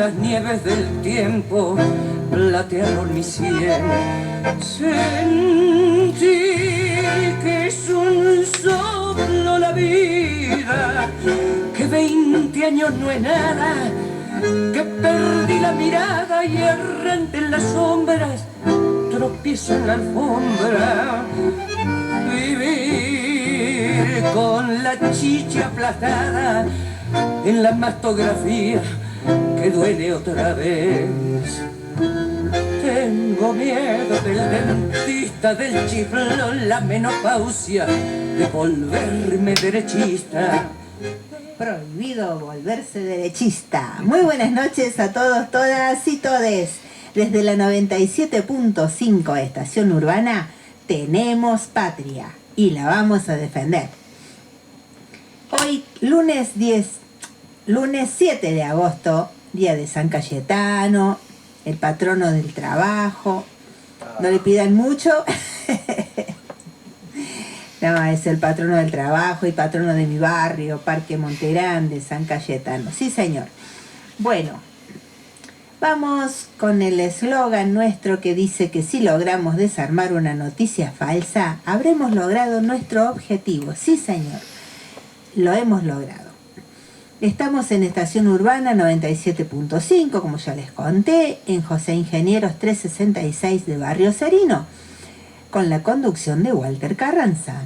las nieves del tiempo platearon mi sien. Sentir que es un soplo la vida, que 20 años no es nada, que perdí la mirada y errante en las sombras tropiezo en la alfombra. Vivir con la chicha aplastada en la mastografía que duele otra vez. Tengo miedo del dentista, del chiflón, la menopausia, de volverme derechista. Prohibido volverse derechista. Muy buenas noches a todos, todas y todes. Desde la 97.5 Estación Urbana tenemos patria y la vamos a defender. Hoy lunes 7 de agosto, día de San Cayetano, el patrono del trabajo. No le pidan mucho. No, es el patrono del trabajo y patrono de mi barrio, Parque Montegrande, San Cayetano. Sí, señor. Bueno, vamos con el eslogan nuestro que dice que si logramos desarmar una noticia falsa, habremos logrado nuestro objetivo. Sí, señor. Lo hemos logrado. Estamos en Estación Urbana 97.5, como ya les conté, en José Ingenieros 366 de Barrio Cerino, con la conducción de Walter Carranza.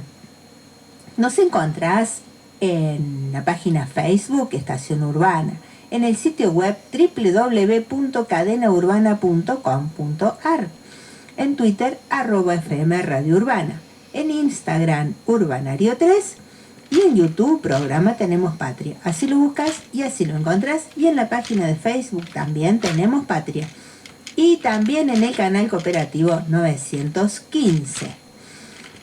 Nos encontrás en la página Facebook Estación Urbana, en el sitio web www.cadenaurbana.com.ar, en Twitter @FM Radio Urbana, en Instagram Urbanario 3 y en YouTube Programa Tenemos Patria. Así lo buscas y así lo encontrás, y en la página de Facebook también Tenemos Patria. Y también en el canal cooperativo 915.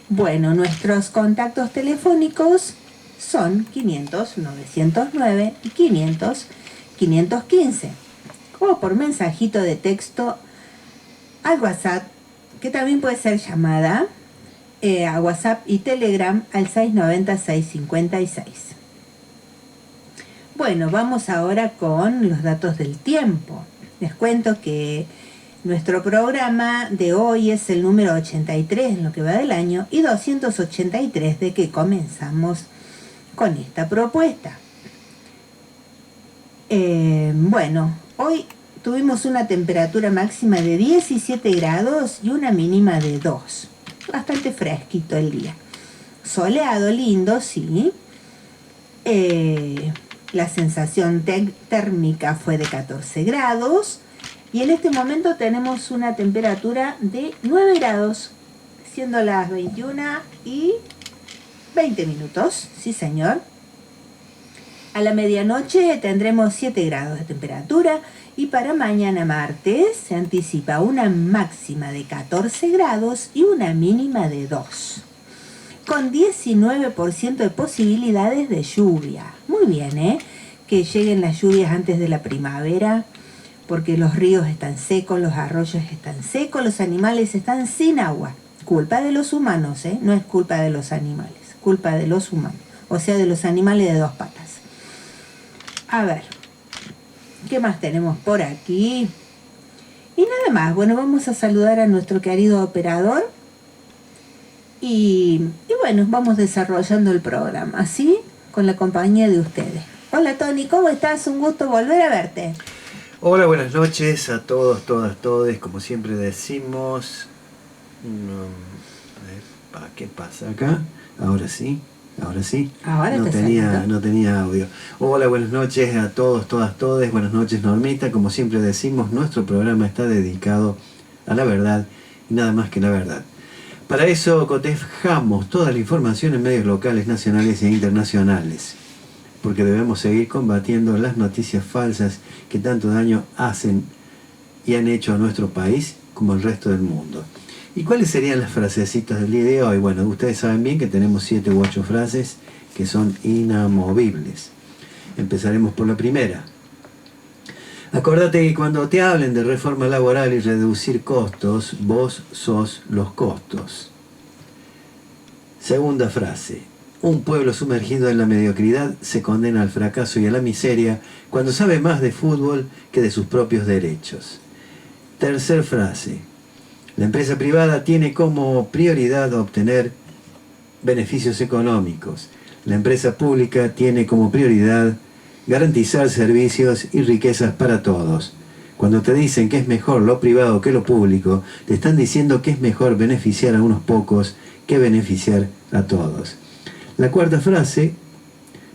Bueno, nuestros contactos telefónicos son 500-909 y 500-515. O por mensajito de texto al WhatsApp, que también puede ser llamada a WhatsApp y Telegram al 690-656. Bueno, vamos ahora con los datos del tiempo. Les cuento que nuestro programa de hoy es el número 83 en lo que va del año y 283 de que comenzamos con esta propuesta. Bueno, hoy tuvimos una temperatura máxima de 17 grados y una mínima de 2. Bastante fresquito el día. Soleado, lindo, sí. La sensación térmica fue de 14 grados. Y en este momento tenemos una temperatura de 9 grados, siendo las 21:20. Sí, señor. A la medianoche tendremos 7 grados de temperatura y para mañana martes se anticipa una máxima de 14 grados y una mínima de 2. Con 19% de posibilidades de lluvia. Muy bien, que lleguen las lluvias antes de la primavera, porque los ríos están secos, los arroyos están secos, los animales están sin agua. Culpa de los humanos, no es culpa de los animales, culpa de los humanos, o sea, de los animales de dos patas. A ver, ¿qué más tenemos por aquí? Y nada más, bueno, vamos a saludar a nuestro querido operador y bueno, vamos desarrollando el programa, ¿sí? Con la compañía de ustedes. Hola Tony, ¿cómo estás? Un gusto volver a verte. Hola, buenas noches a todos, todas, todes, como siempre decimos. A ver, ¿qué pasa acá? Ahora sí. Ahora no tenía audio. Hola, buenas noches a todos, todas, todes. Buenas noches, Normita. Como siempre decimos, nuestro programa está dedicado a la verdad y nada más que la verdad. Para eso cotejamos toda la información en medios locales, nacionales e internacionales, porque debemos seguir combatiendo las noticias falsas que tanto daño hacen y han hecho a nuestro país como al resto del mundo. ¿Y cuáles serían las frasecitas del día de hoy? Bueno, ustedes saben bien que tenemos 7 u 8 frases que son inamovibles. Empezaremos por la primera. Acordate que cuando te hablen de reforma laboral y reducir costos, vos sos los costos. Segunda frase. Un pueblo sumergido en la mediocridad se condena al fracaso y a la miseria cuando sabe más de fútbol que de sus propios derechos. Tercer frase. La empresa privada tiene como prioridad obtener beneficios económicos. La empresa pública tiene como prioridad garantizar servicios y riquezas para todos. Cuando te dicen que es mejor lo privado que lo público, te están diciendo que es mejor beneficiar a unos pocos que beneficiar a todos. La cuarta frase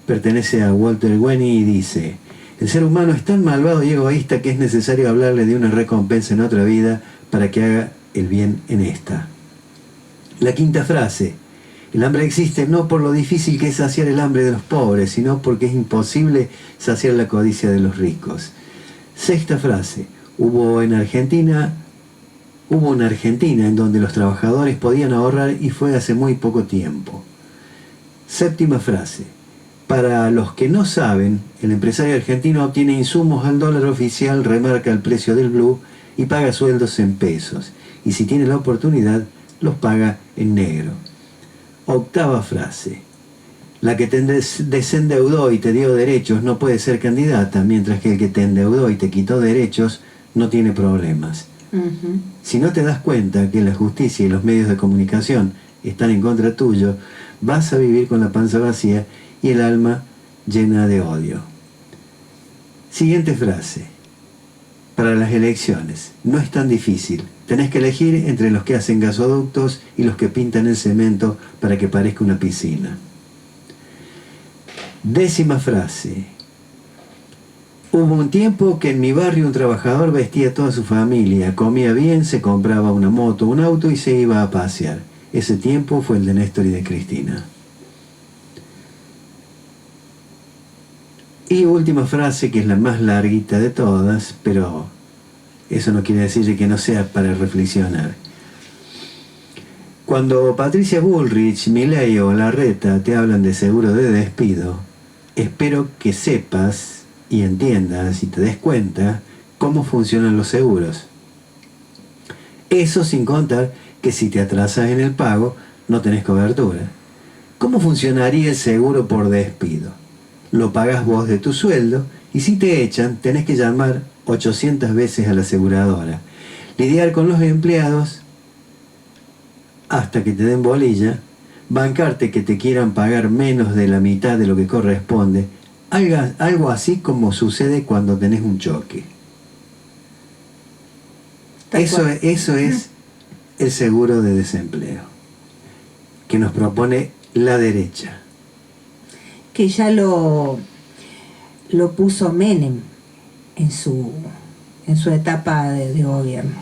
pertenece a Walter Wenny y dice: el ser humano es tan malvado y egoísta que es necesario hablarle de una recompensa en otra vida para que haga el bien en esta. La quinta frase: el hambre existe no por lo difícil que es saciar el hambre de los pobres, sino porque es imposible saciar la codicia de los ricos. Sexta frase: hubo una Argentina en donde los trabajadores podían ahorrar y fue hace muy poco tiempo. Séptima frase: para los que no saben, el empresario argentino obtiene insumos al dólar oficial, remarca el precio del blue y paga sueldos en pesos. Y si tiene la oportunidad, los paga en negro. Octava frase: la que te desendeudó y te dio derechos no puede ser candidata, mientras que el que te endeudó y te quitó derechos no tiene problemas. Si no te das cuenta que la justicia y los medios de comunicación están en contra tuyo, vas a vivir con la panza vacía y el alma llena de odio. Siguiente frase. Para las elecciones, no es tan difícil. Tenés que elegir entre los que hacen gasoductos y los que pintan el cemento para que parezca una piscina. Décima frase. Hubo un tiempo que en mi barrio un trabajador vestía a toda su familia, comía bien, se compraba una moto, un auto y se iba a pasear. Ese tiempo fue el de Néstor y de Cristina. Y última frase, que es la más larguita de todas, pero eso no quiere decir que no sea para reflexionar. Cuando Patricia Bullrich, Milei o Larreta te hablan de seguro de despido, espero que sepas y entiendas y te des cuenta cómo funcionan los seguros. Eso sin contar que si te atrasas en el pago, no tenés cobertura. ¿Cómo funcionaría el seguro por despido? Lo pagás vos de tu sueldo y si te echan, tenés que llamar 800 veces a la aseguradora, lidiar con los empleados hasta que te den bolilla, bancarte que te quieran pagar menos de la mitad de lo que corresponde, algo así como sucede cuando tenés un choque. Eso es el seguro de desempleo que nos propone la derecha. Que ya lo puso Menem en su etapa de gobierno.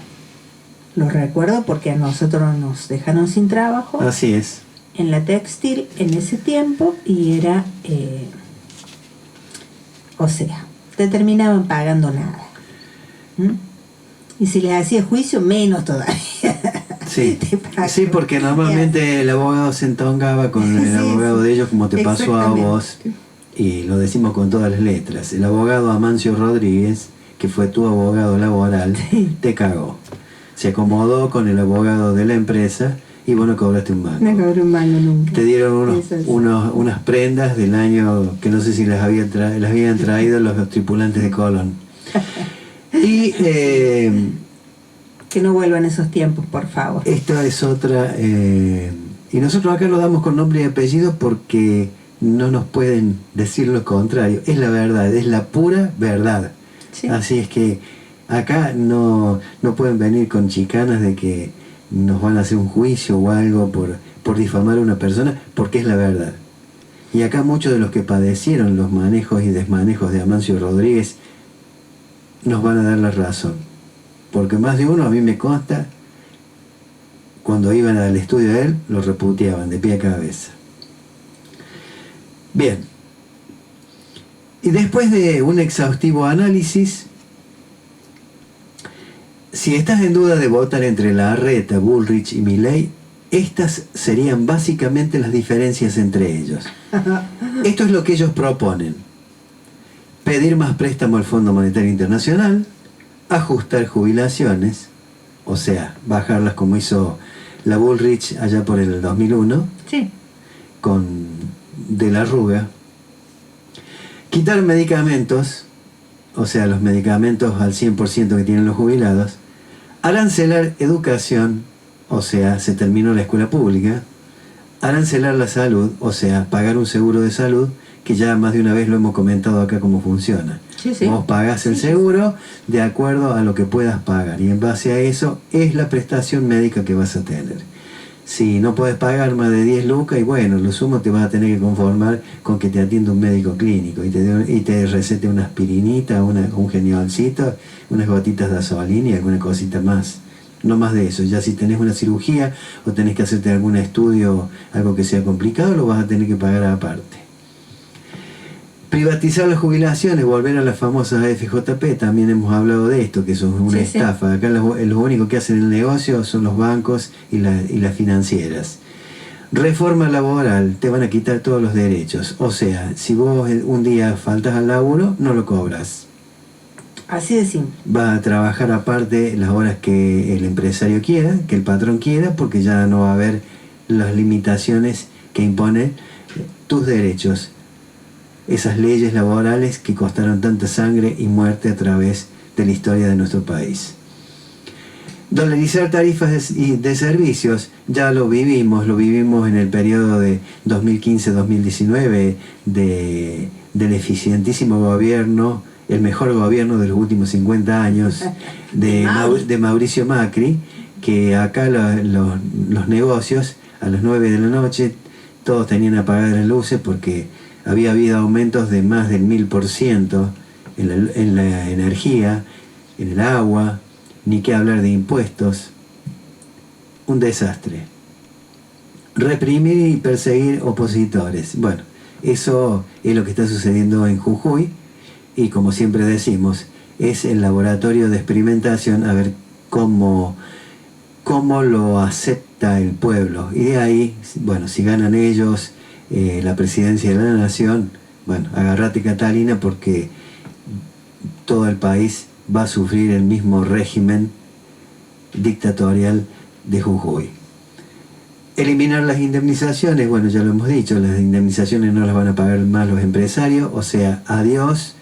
Lo recuerdo porque a nosotros nos dejaron sin trabajo. Así es. En la textil en ese tiempo y era, te terminaban pagando nada. Y si les hacía juicio, menos todavía. Sí, sí, porque normalmente el abogado se entongaba con el abogado de ellos, como te pasó a vos, y lo decimos con todas las letras. El abogado Amancio Rodríguez, que fue tu abogado laboral, te cagó. Se acomodó con el abogado de la empresa y vos no cobraste un mango. No cobré un mango nunca. Te dieron unas prendas del año que no sé si las habían traído los tripulantes de Colón. Y que no vuelvan esos tiempos, por favor. Esta es otra, y nosotros acá lo damos con nombre y apellido porque no nos pueden decir lo contrario. Es la verdad, es la pura verdad. Sí. Así es que acá no pueden venir con chicanas de que nos van a hacer un juicio o algo por difamar a una persona, porque es la verdad. Y acá muchos de los que padecieron los manejos y desmanejos de Amancio Rodríguez nos van a dar la razón. Porque más de uno, a mí me consta, cuando iban al estudio de él, lo reputeaban de pie a cabeza. Bien. Y después de un exhaustivo análisis, si estás en duda de votar entre Larreta, Bullrich y Milei, estas serían básicamente las diferencias entre ellos. Esto es lo que ellos proponen: pedir más préstamo al Fondo Monetario Internacional, ajustar jubilaciones, o sea, bajarlas como hizo la Bullrich allá por el 2001, sí, con de la arruga, quitar medicamentos, o sea, los medicamentos al 100% que tienen los jubilados, arancelar educación, o sea, se terminó la escuela pública, arancelar la salud, o sea, pagar un seguro de salud, que ya más de una vez lo hemos comentado acá cómo funciona. Sí, sí. Vos pagás el seguro de acuerdo a lo que puedas pagar, y en base a eso es la prestación médica que vas a tener. Si no puedes pagar más de 10 lucas, y bueno, lo sumo te vas a tener que conformar con que te atienda un médico clínico y te recete una aspirinita, un genialcito, unas gotitas de gasolina y alguna cosita más. No más de eso. Ya si tenés una cirugía o tenés que hacerte algún estudio, algo que sea complicado, lo vas a tener que pagar aparte. Privatizar las jubilaciones, volver a las famosas AFJP, también hemos hablado de esto, que eso es una estafa. Acá los únicos que hacen el negocio son los bancos y las financieras. Reforma laboral, te van a quitar todos los derechos. O sea, si vos un día faltas al laburo, no lo cobras. Así de simple. Vas a trabajar aparte las horas que el empresario quiera, que el patrón quiera, porque ya no va a haber las limitaciones que imponen tus derechos. Esas leyes laborales que costaron tanta sangre y muerte a través de la historia de nuestro país. Dolarizar tarifas de servicios, ya lo vivimos en el periodo de 2015-2019 del eficientísimo gobierno, el mejor gobierno de los últimos 50 años de Mauricio Macri, que acá los negocios a las 9 de la noche todos tenían apagadas las luces porque había habido aumentos de más del 1000% en la energía, en el agua, ni qué hablar de impuestos. Un desastre. Reprimir y perseguir opositores. Bueno, eso es lo que está sucediendo en Jujuy y, como siempre decimos, es el laboratorio de experimentación a ver cómo lo acepta el pueblo. Y de ahí, bueno, si ganan ellos la presidencia de la nación, bueno, agárrate Catalina, porque todo el país va a sufrir el mismo régimen dictatorial de Jujuy. Eliminar las indemnizaciones, bueno, ya lo hemos dicho, las indemnizaciones no las van a pagar más los empresarios, o sea, adiós,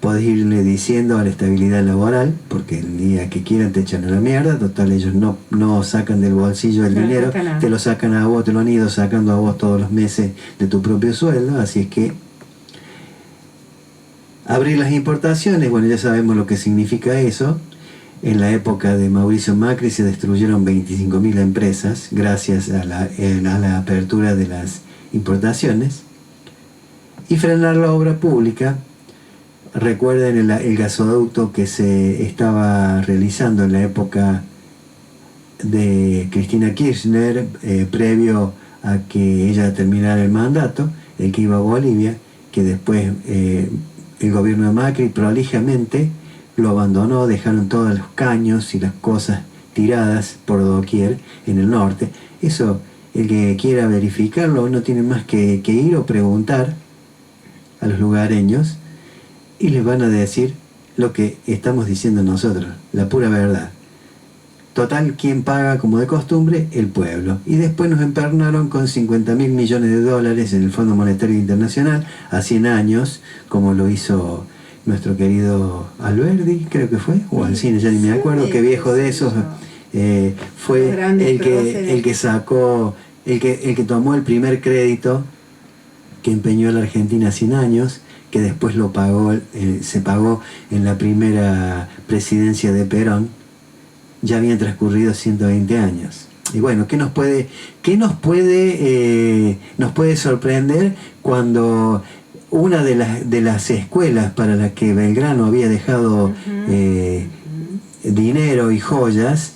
podés irle diciendo a la estabilidad laboral, porque el día que quieran te echan a la mierda, total ellos no sacan del bolsillo el dinero, te lo sacan a vos, te lo han ido sacando a vos todos los meses de tu propio sueldo, así es que abrir las importaciones, bueno, ya sabemos lo que significa eso. En la época de Mauricio Macri se destruyeron 25.000 empresas gracias a la apertura de las importaciones. Y frenar la obra pública. Recuerden el gasoducto que se estaba realizando en la época de Cristina Kirchner, previo a que ella terminara el mandato, el que iba a Bolivia, que después el gobierno de Macri prolijamente lo abandonó, dejaron todos los caños y las cosas tiradas por doquier en el norte. Eso, el que quiera verificarlo no tiene más que ir o preguntar a los lugareños y les van a decir lo que estamos diciendo nosotros, la pura verdad. Total, ¿quién paga como de costumbre? El pueblo. Y después nos empernaron con 50.000 millones de dólares en el Fondo Monetario Internacional a 100 años, como lo hizo nuestro querido Alberdi, creo que fue, o Alcine, ya ni me acuerdo, qué viejo de esos, fue el que sacó, el que tomó el primer crédito que empeñó la Argentina 100 años, que después lo pagó, se pagó en la primera presidencia de Perón. Ya habían transcurrido 120 años. Y bueno, ¿qué nos puede sorprender cuando una de las escuelas para la que Belgrano había dejado dinero y joyas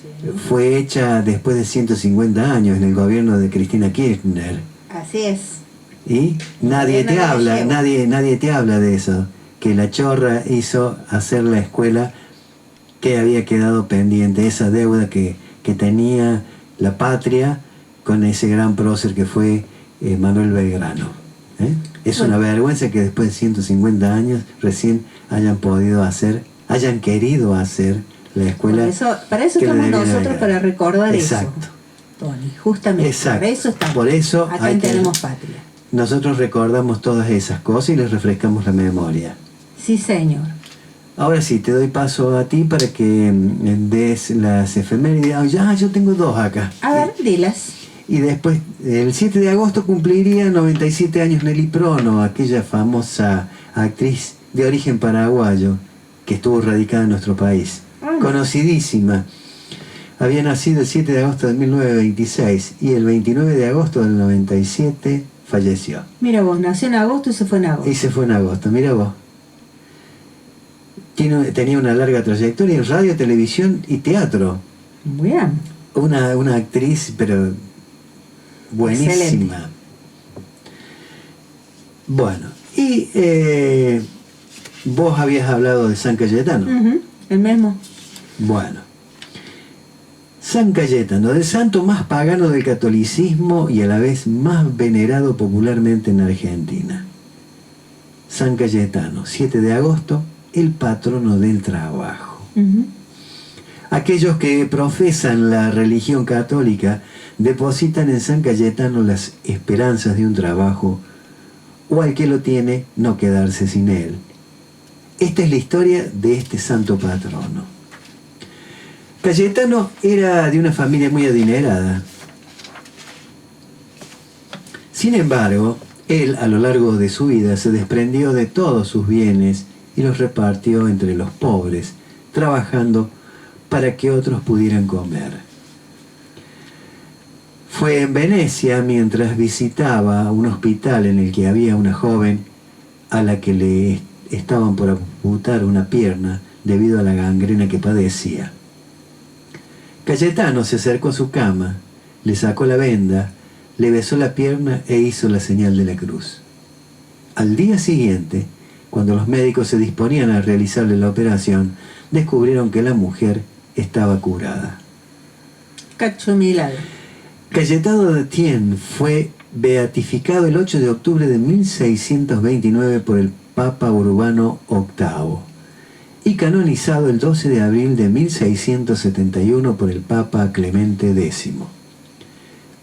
fue hecha después de 150 años en el gobierno de Cristina Kirchner? Así es. Y nadie te habla de eso, que la chorra hizo hacer la escuela que había quedado pendiente, esa deuda que tenía la patria con ese gran prócer que fue Manuel Belgrano. Es una vergüenza que después de 150 años recién hayan querido hacer la escuela. Para eso estamos nosotros, para recordar Exacto. eso, Tony, justamente. Exacto. Para eso estamos. Por eso acá Tenemos Patria. nosotros recordamos todas esas cosas y les refrescamos la memoria. Sí, señor. Ahora sí, te doy paso a ti para que des las efemérides. Ah, ya, yo tengo dos acá. A ver, dilas. Y después, el 7 de agosto cumpliría 97 años Nelly Prono, aquella famosa actriz de origen paraguayo que estuvo radicada en nuestro país. Conocidísima. Había nacido el 7 de agosto de 1926 y el 29 de agosto del 97 falleció. Mira vos, nació en agosto y se fue en agosto. Y se fue en agosto, mira vos. Tenía una larga trayectoria en radio, televisión y teatro. Muy bien. Una actriz, pero buenísima. Excelente. Bueno, y vos habías hablado de San Cayetano. El mismo. Bueno, San Cayetano, el santo más pagano del catolicismo y a la vez más venerado popularmente en Argentina. San Cayetano, 7 de agosto, el patrono del trabajo. Aquellos que profesan la religión católica depositan en San Cayetano las esperanzas de un trabajo, o al que lo tiene no quedarse sin él. Esta es la historia de este santo patrono. Cayetano era de una familia muy adinerada. Sin embargo, él a lo largo de su vida se desprendió de todos sus bienes y los repartió entre los pobres, trabajando para que otros pudieran comer. Fue en Venecia mientras visitaba un hospital en el que había una joven a la que le estaban por amputar una pierna debido a la gangrena que padecía. Cayetano se acercó a su cama, le sacó la venda, le besó la pierna e hizo la señal de la cruz. Al día siguiente, cuando los médicos se disponían a realizarle la operación, descubrieron que la mujer estaba curada. Cacho milagro. Cayetano de Thiene fue beatificado el 8 de octubre de 1629 por el Papa Urbano VIII y canonizado el 12 de abril de 1671 por el Papa Clemente X.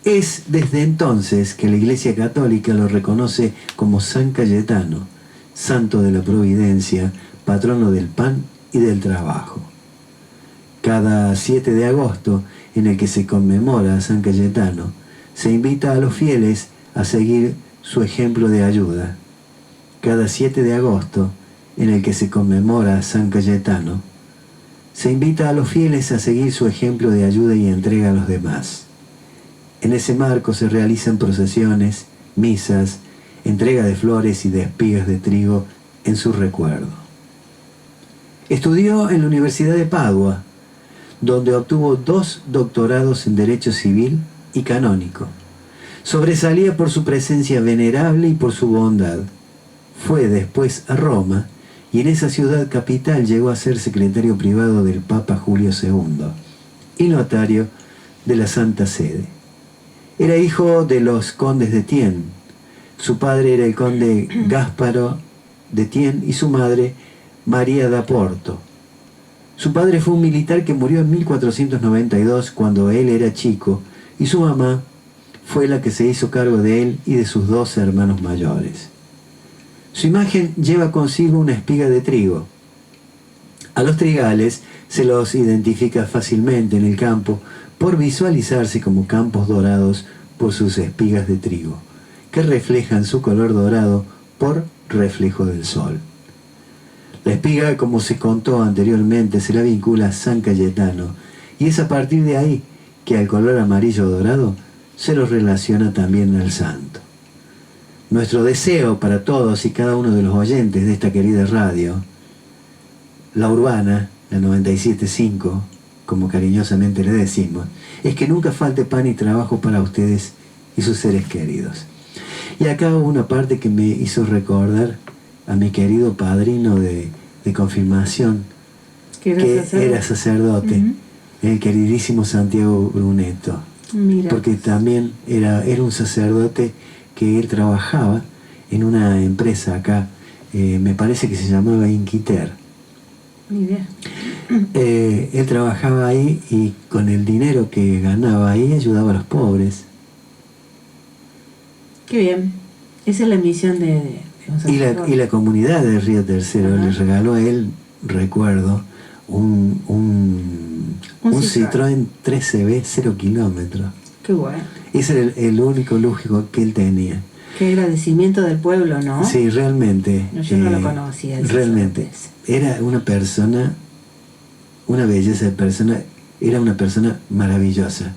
Es desde entonces que la Iglesia Católica lo reconoce como San Cayetano, santo de la providencia, patrono del pan y del trabajo. Cada 7 de agosto, en el que se conmemora a San Cayetano, se invita a los fieles a seguir su ejemplo de ayuda. Cada 7 de agosto, en el que se conmemora a San Cayetano, se invita a los fieles a seguir su ejemplo de ayuda y entrega a los demás. En ese marco se realizan procesiones, misas, entrega de flores y de espigas de trigo en su recuerdo. Estudió en la Universidad de Padua, donde obtuvo 2 doctorados en Derecho Civil y Canónico. Sobresalía por su presencia venerable y por su bondad. Fue después a Roma y en esa ciudad capital llegó a ser secretario privado del Papa Julio II y notario de la Santa Sede. Era hijo de los condes de Thiene. Su padre era el conde Gásparo de Thiene y su madre María da Porto. Su padre fue un militar que murió en 1492 cuando él era chico y su mamá fue la que se hizo cargo de él y de sus 2 hermanos mayores. Su imagen lleva consigo una espiga de trigo. A los trigales se los identifica fácilmente en el campo por visualizarse como campos dorados por sus espigas de trigo, que reflejan su color dorado por reflejo del sol. La espiga, como se contó anteriormente, se la vincula a San Cayetano, y es a partir de ahí que al color amarillo dorado se lo relaciona también al santo. Nuestro deseo para todos y cada uno de los oyentes de esta querida radio, la urbana, la 97.5, como cariñosamente le decimos, es que nunca falte pan y trabajo para ustedes y sus seres queridos. Y acá hubo una parte que me hizo recordar a mi querido padrino de confirmación, que era sacerdote, el queridísimo Santiago Brunetto. Mira. Porque también era un sacerdote que él trabajaba en una empresa acá, me parece que se llamaba Inquiter. Mira. Él trabajaba ahí y con el dinero que ganaba ahí ayudaba a los pobres. Qué bien. Esa es la misión de un sacerdote. Y la comunidad de Río Tercero le regaló a él, recuerdo, un Citroën 3CB 0 kilómetros. Qué bueno. Ese era el único lujo que él tenía. Qué agradecimiento del pueblo, ¿no? Sí, realmente. No, yo no lo conocía. Realmente. Era una persona, una belleza de persona, era una persona maravillosa.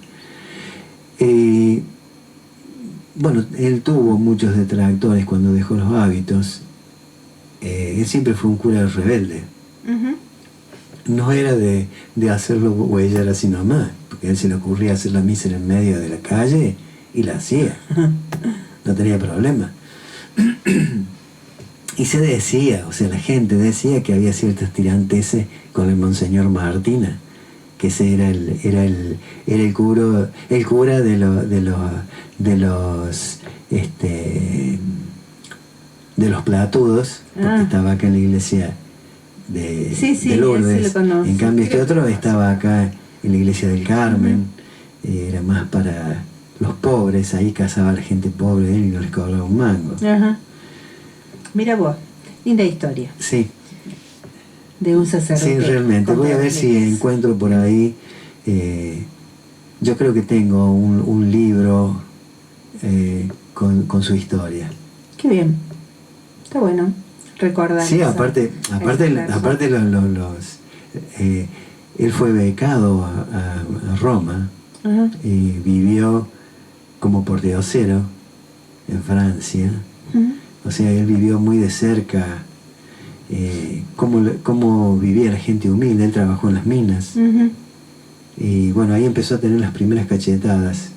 Bueno, él tuvo muchos detractores cuando dejó los hábitos. Él siempre fue un cura rebelde. No era de hacerlo huellar así nomás, porque a él se le ocurría hacer la misa en el medio de la calle y la hacía. No tenía problema. Y se decía, o sea, la gente decía que había ciertas tiranteses con el Monseñor Martina, que ese era el cura de los platudos, porque estaba acá en la iglesia de Lourdes. En cambio este otro estaba acá en la iglesia del Carmen. Era más para los pobres, ahí casaba a la gente pobre y no les cobraba un mango. Mira vos, linda historia. Sí. De un sacerdote. Sí, realmente. Voy a ver si encuentro por ahí. Yo creo que tengo un libro con su historia. Qué bien. Está bueno recordar. Sí, aparte él fue becado a Roma y vivió como pordiosero en Francia. O sea, él vivió muy de cerca cómo vivía la gente humilde. Él trabajó en las minas. Y bueno, ahí empezó a tener las primeras cachetadas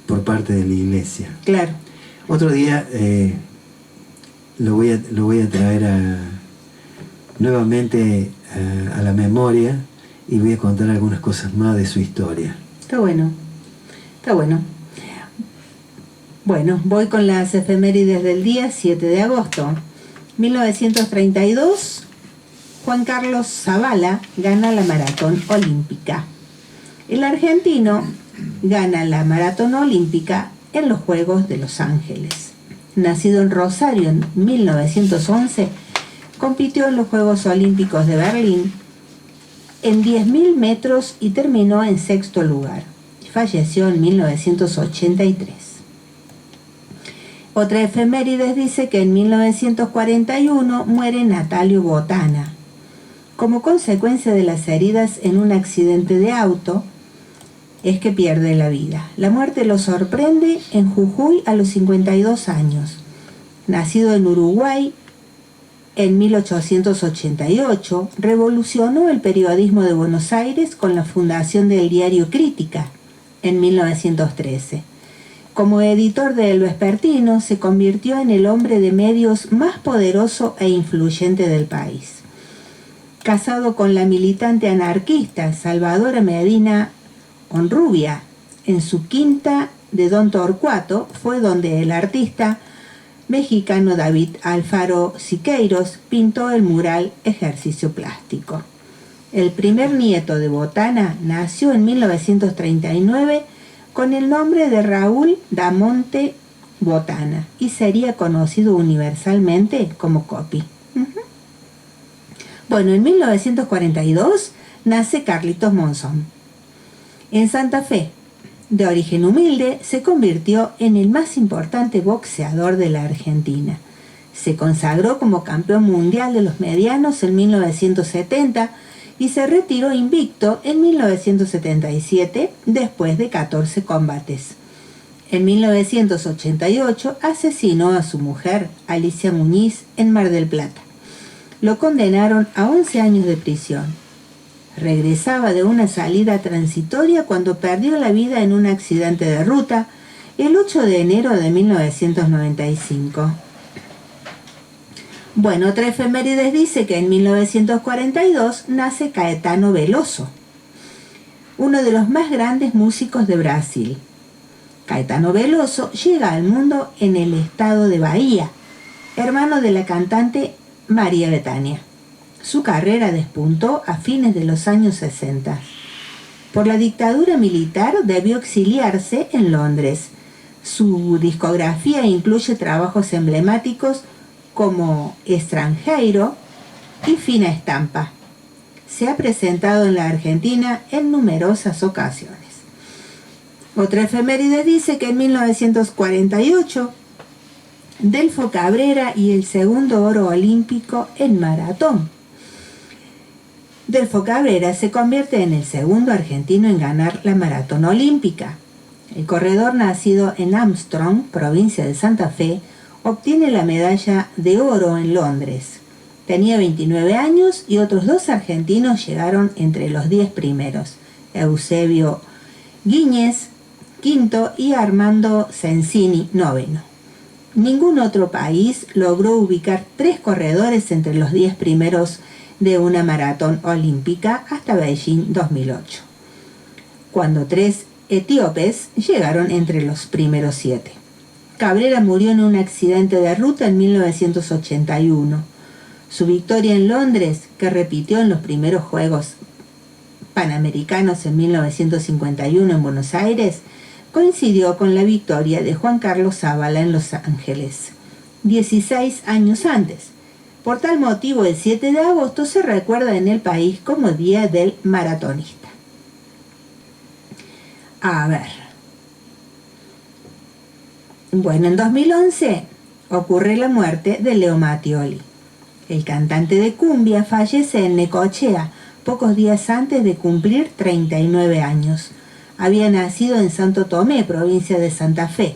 por parte de la iglesia. Claro. Otro día lo voy a traer nuevamente a la memoria y voy a contar algunas cosas más de su historia. Está bueno. Está bueno. Bueno, voy con las efemérides del día 7 de agosto. 1932, Juan Carlos Zavala gana la maratón olímpica. El argentino gana la maratón olímpica en los Juegos de Los Ángeles. Nacido en Rosario en 1911, compitió en los Juegos Olímpicos de Berlín en 10.000 metros y terminó en 6º lugar. Falleció en 1983. Otra efemérides dice que en 1941 muere Natalio Botana. Como consecuencia de las heridas en un accidente de auto, es que pierde la vida. La muerte lo sorprende en Jujuy a los 52 años. Nacido en Uruguay en 1888, revolucionó el periodismo de Buenos Aires con la fundación del diario Crítica en 1913. Como editor de El Vespertino, se convirtió en el hombre de medios más poderoso e influyente del país. Casado con la militante anarquista Salvadora Medina Honrubia, en su quinta de Don Torcuato fue donde el artista mexicano David Alfaro Siqueiros pintó el mural Ejercicio Plástico. El primer nieto de Botana nació en 1939 con el nombre de Raúl Damonte Botana y sería conocido universalmente como Copi. Bueno, en 1942 nace Carlitos Monzón. En Santa Fe, de origen humilde, se convirtió en el más importante boxeador de la Argentina. Se consagró como campeón mundial de los medianos en 1970 y se retiró invicto en 1977 después de 14 combates. En 1988 asesinó a su mujer, Alicia Muñiz, en Mar del Plata. Lo condenaron a 11 años de prisión. Regresaba de una salida transitoria cuando perdió la vida en un accidente de ruta el 8 de enero de 1995. Bueno, otra efemérides dice que en 1942 nace Caetano Veloso, uno de los más grandes músicos de Brasil. Caetano Veloso llega al mundo en el estado de Bahía, hermano de la cantante María Bethânia. Su carrera despuntó a fines de los años 60. Por la dictadura militar debió exiliarse en Londres, Su discografía incluye trabajos emblemáticos como Extranjero y Fina Estampa. Se ha presentado en la Argentina en numerosas ocasiones. Otra efeméride dice que en 1948 Delfo Cabrera y el segundo oro olímpico en maratón. Delfo Cabrera se convierte en el segundo argentino en ganar la maratón olímpica. El corredor nacido en Armstrong, provincia de Santa Fe, obtiene la medalla de oro en Londres. Tenía 29 años y otros 2 argentinos llegaron entre los 10 primeros: Eusebio Guíñez, quinto, y Armando Sensini, noveno. Ningún otro país logró ubicar 3 corredores entre los 10 primeros de una maratón olímpica hasta Beijing 2008, cuando 3 etíopes llegaron entre los primeros 7. Cabrera murió en un accidente de ruta en 1981. Su victoria en Londres, que repitió en los primeros Juegos Panamericanos en 1951 en Buenos Aires, coincidió con la victoria de Juan Carlos Zabala en Los Ángeles, 16 años antes. Por tal motivo, el 7 de agosto se recuerda en el país como Día del Maratonista. A ver. Bueno, en 2011 ocurre la muerte de Leo Mattioli. El cantante de cumbia fallece en Necochea pocos días antes de cumplir 39 años. Había nacido en Santo Tomé, provincia de Santa Fe.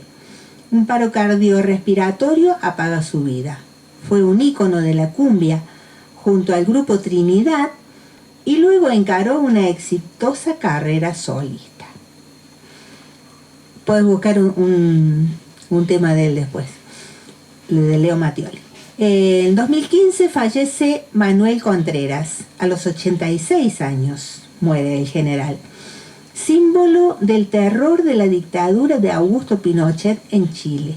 Un paro cardiorrespiratorio apaga su vida. Fue un ícono de la cumbia junto al grupo Trinidad y luego encaró una exitosa carrera solista. Puedes buscar un tema de él después, de Leo Mattioli. En 2015 fallece Manuel Contreras. A los 86 años muere el general, símbolo del terror de la dictadura de Augusto Pinochet en Chile.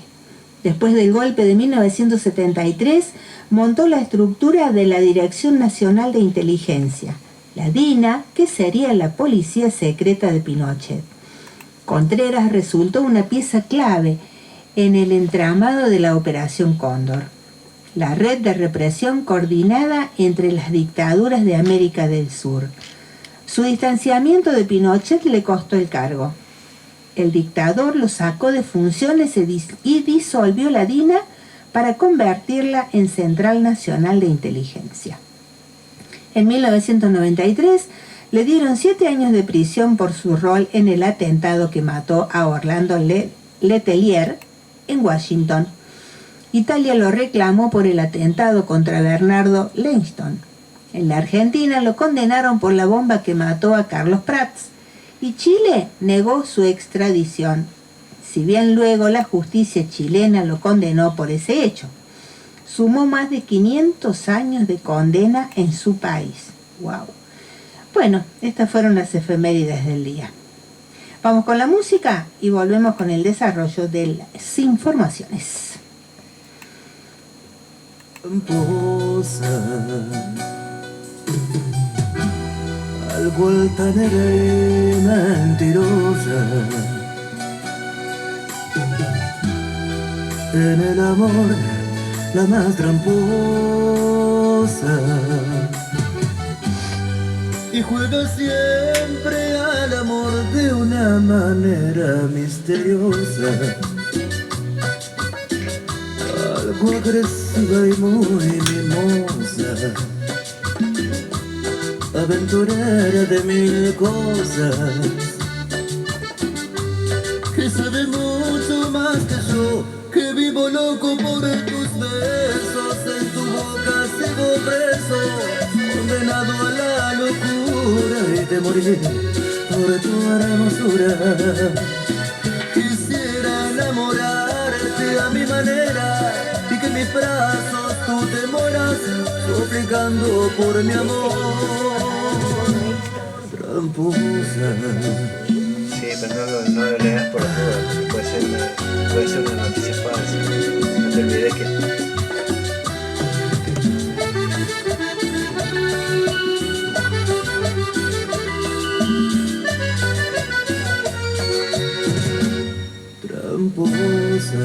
Después del golpe de 1973, montó la estructura de la Dirección Nacional de Inteligencia, la DINA, que sería la policía secreta de Pinochet. Contreras resultó una pieza clave en el entramado de la Operación Cóndor, la red de represión coordinada entre las dictaduras de América del Sur. Su distanciamiento de Pinochet le costó el cargo. El dictador lo sacó de funciones y disolvió la DINA para convertirla en Central Nacional de Inteligencia. En 1993 le dieron 7 años de prisión por su rol en el atentado que mató a Orlando Letelier en Washington. Italia lo reclamó por el atentado contra Bernardo Leighton. En la Argentina lo condenaron por la bomba que mató a Carlos Prats y Chile negó su extradición, si bien luego la justicia chilena lo condenó por ese hecho. Sumó más de 500 años de condena en su país. ¡Wow! Bueno, estas fueron las efemérides del día. Vamos con la música y volvemos con el desarrollo de las informaciones. Algo altanera y mentirosa, en el amor la más tramposa, y juega siempre al amor de una manera misteriosa, algo agresiva y muy mimosa, aventurera de 1000 cosas, que sabe mucho más que yo, que vivo loco por tus besos, en tu boca sigo preso, condenado a la locura y te moriré por tu hermosura. Quisiera enamorarte a mi manera y que en mis brazos tú te moras, suplicando por mi amor. Tramposa. Sí, pero no lo leas por favor, puede ser una noticia falsa. No te olvides que... mariposa.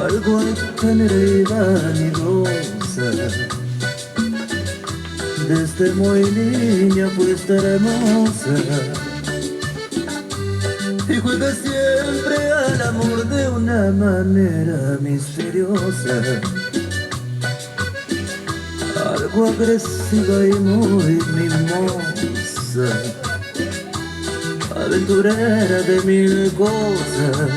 Algo altanera y vanidosa, desde muy niña pues tan hermosa, y juega siempre al amor de una manera misteriosa, algo agresiva y muy mimosa, aventurera de mil cosas,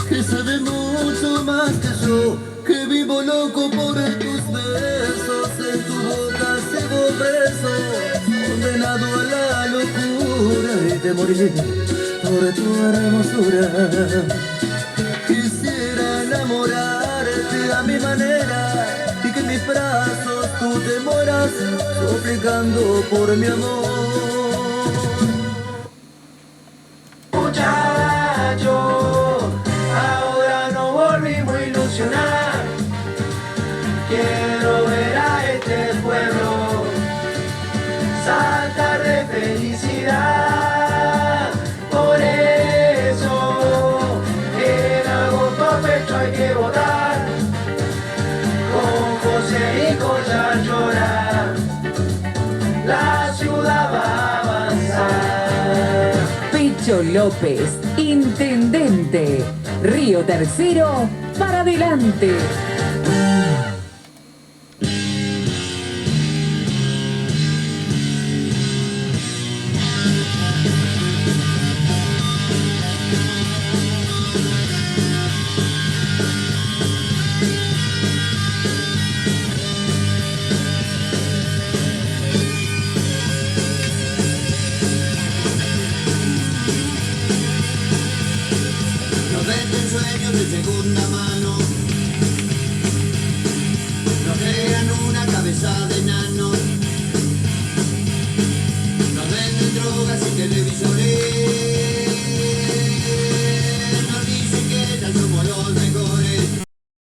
que sabe mucho más que yo, que vivo loco por tus besos, en tu boca sigo preso, condenado a la locura y de morir por tu hermosura. Quisiera enamorarte a mi manera y que en mis brazos tú te mueras, suplicando por mi amor. Quiero ver a este pueblo saltar de felicidad. Por eso en agosto a pecho hay que votar, con José y Collar llorar, la ciudad va a avanzar. Pecho López, intendente. Río Tercero, para adelante. De segunda mano, nos crean una cabeza de nano, nos venden drogas y televisores.